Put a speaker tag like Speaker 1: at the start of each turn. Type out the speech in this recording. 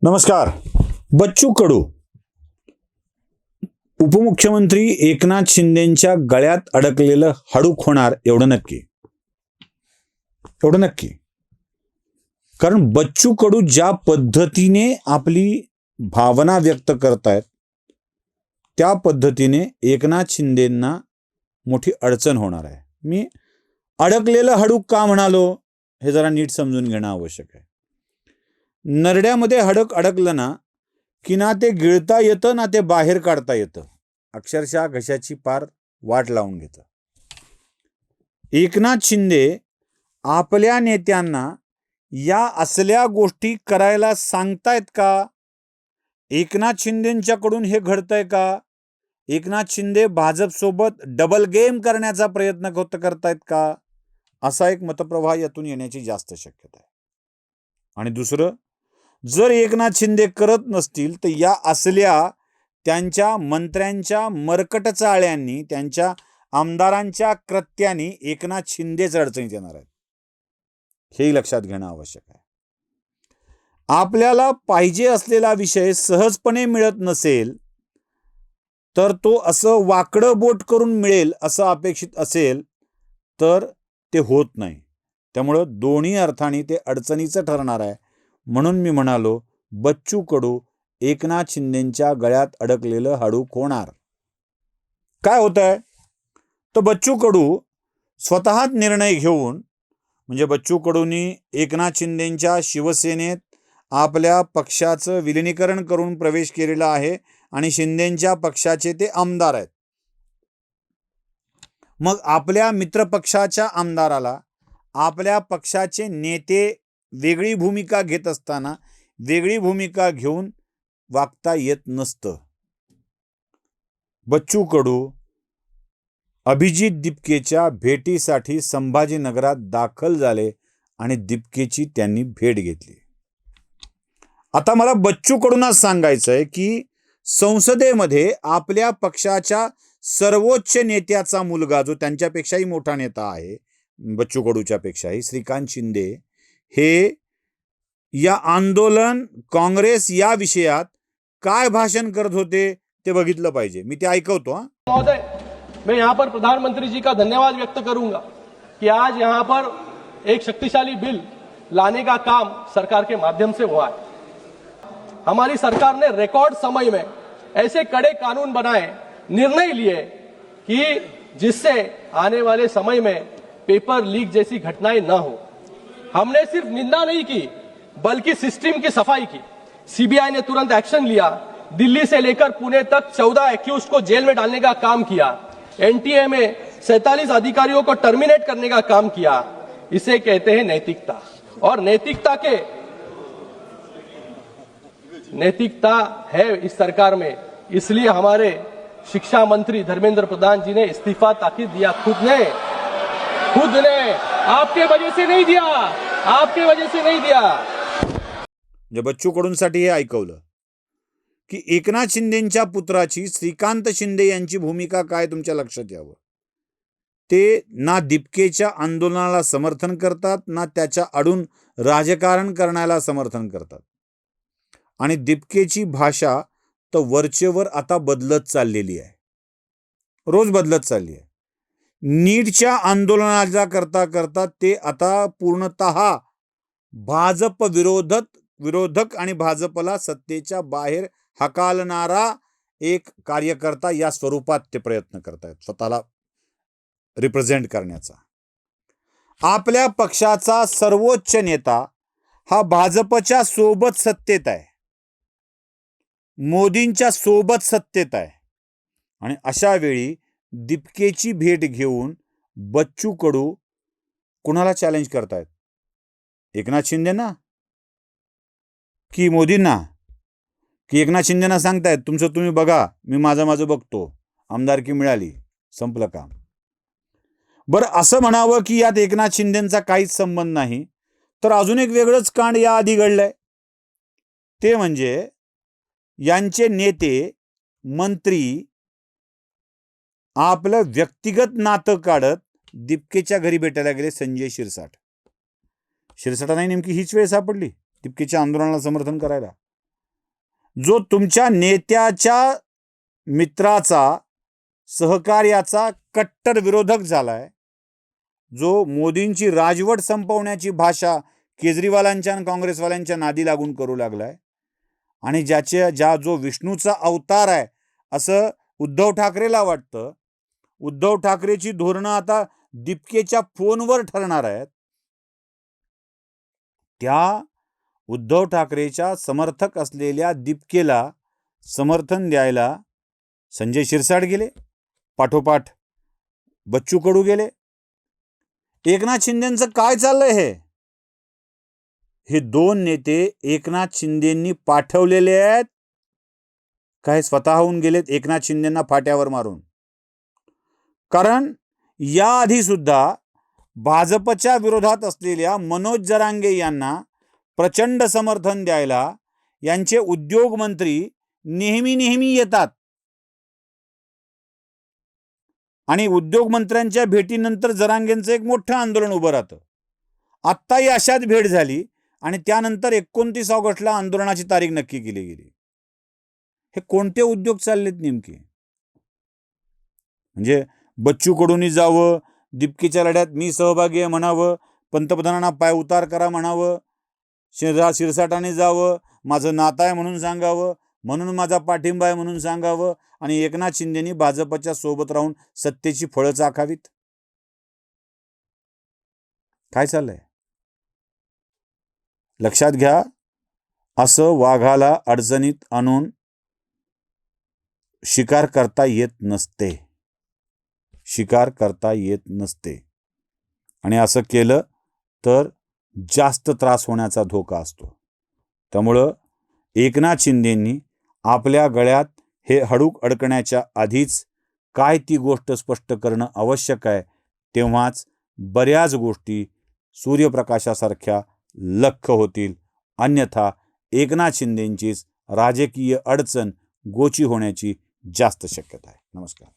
Speaker 1: नमस्कार. बच्चू कडू उपमुख्यमंत्री एकनाथ शिंदेच्या गळ्यात अडकलेलं हाडूक होणार एवढं नक्की. कारण बच्चू कडू ज्या पद्धतीने आपली भावना व्यक्त करतायत त्या पद्धतीने एकनाथ शिंदेंना मोठी अडचण होणार आहे. मी अडकलेलं हाडूक का म्हणालो हे जरा नीट समजून घेणं आवश्यक आहे. नरड्यामध्ये हाडक अडकलं ना की ना ते गिळता येतं ना ते बाहेर काढता येतं. अक्षरशः घशाची पार वाट लावून घेतं. एकनाथ शिंदे आपल्या नेत्यांना या असल्या गोष्टी करायला सांगतायत का? एकनाथ शिंदेंच्याकडून हे घडतंय का? एकनाथ शिंदे भाजप सोबत डबल गेम करण्याचा प्रयत्न करतायत का? असा एक मतप्रवाह यातून येण्याची जास्त शक्यता आहे. आणि दुसरं, जर एकनाथ शिंदे करत नसतील तर या असल्या त्यांच्या मंत्र्यांच्या मरकट चाळ्यांनी, त्यांच्या आमदारांच्या कृत्यांनी एकनाथ शिंदेच अडचणीत येणार आहेत. हेही लक्षात घेणं आवश्यक आहे. आपल्याला पाहिजे असलेला विषय सहजपणे मिळत नसेल तर तो असं वाकडं बोट करून मिळेल असं अपेक्षित असेल तर ते होत नाही. त्यामुळं दोन्ही अर्थाने ते अडचणीचं ठरणार आहे. म्हणून मी म्हणालो बच्चू कडू एकनाथ शिंदेच्या गळ्यात अडकलेलं हाडूक होणार. काय होत आहे तर बच्चू कडू स्वतःच निर्णय घेऊन, म्हणजे बच्चू कडूंनी एकनाथ शिंदेच्या शिवसेनेत आपल्या पक्षाचं विलिनीकरण करून प्रवेश केलेला आहे आणि शिंदेच्या पक्षाचे ते आमदार आहेत. मग आपल्या मित्रपक्षाच्या आमदाराला आपल्या पक्षाचे नेते वेगळी भूमिका घेत असताना वेगळी भूमिका घेऊन वागता येत नसतं. बच्चू कडू अभिजित दिपकेच्या भेटीसाठी संभाजीनगरात दाखल झाले आणि दिपकेची त्यांनी भेट घेतली. आता मला बच्चू कडूंना सांगायचं आहे की संसदेमध्ये आपल्या पक्षाच्या सर्वोच्च नेत्याचा मुलगा, जो त्यांच्यापेक्षाही मोठा नेता आहे बच्चू कडूच्या पेक्षाही, श्रीकांत शिंदे, हे या आंदोलन काँग्रेस या विषयात काय भाषण करत होते ते बघितलं पाहिजे. मी ते ऐकवतो.
Speaker 2: महोदय, मैं यहाँ पर प्रधानमंत्री जी का धन्यवाद व्यक्त करूंगा कि आज यहाँ पर एक शक्तिशाली बिल लाने का काम सरकार के माध्यम से हुआ है. हमारी सरकार ने रिकॉर्ड समय में ऐसे कड़े कानून बनाए, निर्णय लिए कि जिससे आने वाले समय में पेपर लीक जैसी घटनाएं न हो. हमने सिर्फ निंदा नहीं की बल्कि सिस्टम की सफाई की. सीबीआई ने तुरंत एक्शन लिया. दिल्ली से लेकर पुणे तक 14 एक्यूज्ड को जेल में डालने का काम किया. एनटीए में 47 अधिकारियों को टर्मिनेट करने का काम किया. इसे कहते हैं नैतिकता. और नैतिकता है इस सरकार में. इसलिए हमारे शिक्षा मंत्री धर्मेंद्र प्रधान जी ने इस्तीफा ताकीद दिया. खुद ने आपके वजह से नहीं दिया.
Speaker 1: म्हणजे बच्चू कडूंसाठी हे ऐकवलं की एकनाथ शिंदेच्या पुत्राची श्रीकांत शिंदे यांची भूमिका काय तुमच्या लक्षात यावं. ते ना दिपकेच्या आंदोलनाला समर्थन करतात ना त्याच्या आडून राजकारण करण्याला समर्थन करतात. आणि दिपकेची भाषा तर वरचेवर आता बदलत चाललेली आहे, रोज बदलत चालली आहे. नीटच्या आंदोलनाचा करता ते आता पूर्णतः भाजप विरोधक आणि भाजपला सत्तेच्या बाहेर हकालणारा एक कार्यकर्ता या स्वरूपात ते प्रयत्न करतायत स्वतःला रिप्रेझेंट करण्याचा. आपल्या पक्षाचा सर्वोच्च नेता हा भाजपच्या सोबत सत्तेत आहे, मोदींच्या सोबत सत्तेत आहे. आणि अशा वेळी दिपकेची भेट घेऊन बच्चू कडू कुणाला चॅलेंज करतायत? एकनाथ शिंदेना की मोदींना? की एकनाथ शिंदेना सांगतायत तुमचं तुम्ही बघा, मी माझं बघतो, आमदारकी मिळाली, संपलं काम. बरं, असं म्हणावं की यात एकनाथ शिंदेचा काहीच संबंध नाही तर अजून एक वेगळंच कांड या आधी घडलंय. ते म्हणजे यांचे नेते मंत्री आपलं व्यक्तिगत नातं काढत दिपकेच्या घरी भेटायला गेले. संजय शिरसाट. शिरसाटांना नेमकी हीच वेळ सापडली दिपकेच्या आंदोलनाला समर्थन करायला. जो तुमच्या नेत्याच्या मित्राचा सहकार्याचा कट्टर विरोधक झालाय, जो मोदींची राजवट संपवण्याची भाषा केजरीवालांच्या आणि काँग्रेसवाल्यांच्या नादी लागून करू लागलाय, आणि जो विष्णूचा अवतार आहे असं उद्धव ठाकरेला वाटतं, उद्धव ठाकरेची धोरणं आता दीपकेच्या फोनवर ठरणार आहेत, त्या उद्धव ठाकरेच्या समर्थक असलेल्या दीपकेला समर्थन द्यायला संजय शिरसाट गेले, पाठोपाठ बच्चू कडू गेले. एकनाथ शिंदेंचं काय चाललंय? हे दोन नेते एकनाथ शिंदेंनी पाठवलेले आहेत, काय स्वतःहून गेलेत एकनाथ शिंदेंना फाट्यावर मारून? कारण याआधी सुद्धा भाजपच्या विरोधात असलेल्या मनोज जरांगे यांना प्रचंड समर्थन द्यायला यांचे उद्योग मंत्री नेहमी येतात, आणि उद्योग मंत्र्यांच्या भेटीनंतर जरांगेंचं एक मोठं आंदोलन उभं राहतं. आत्ताही अशाच भेट झाली आणि त्यानंतर 29 ऑगस्टला आंदोलनाची तारीख नक्की केली गेली. हे कोणते उद्योग चाललेत नेमके? म्हणजे बच्चू कडूंनी जावं, दीपकीच्या लढ्यात मी सहभागी आहे म्हणावं, पंतप्रधानांना पाय उतार करा म्हणावं, शिरसाटाने जावं, माझं नातं आहे म्हणून सांगावं, म्हणून माझा पाठिंबा आहे म्हणून सांगावं, आणि एकनाथ शिंदेनी भाजपच्या सोबत राहून सत्तेची फळं चाखावीत. काय चाललंय? लक्षात घ्या, असं वाघाला अडचणीत आणून शिकार करता येत नसते, शिकार करता येत नसते. आणि असं केलं तर जास्त त्रास होण्याचा धोका असतो. त्यामुळं एकनाथ शिंदेंनी आपल्या गळ्यात हे हडूक अडकण्याच्या आधीच काय ती गोष्ट स्पष्ट करणं आवश्यक आहे, तेव्हाच बऱ्याच गोष्टी सूर्यप्रकाशासारख्या लख्ख होतील. अन्यथा एकनाथ शिंदेंचीच राजकीय अडचण गोची होण्याची जास्त शक्यता आहे. नमस्कार.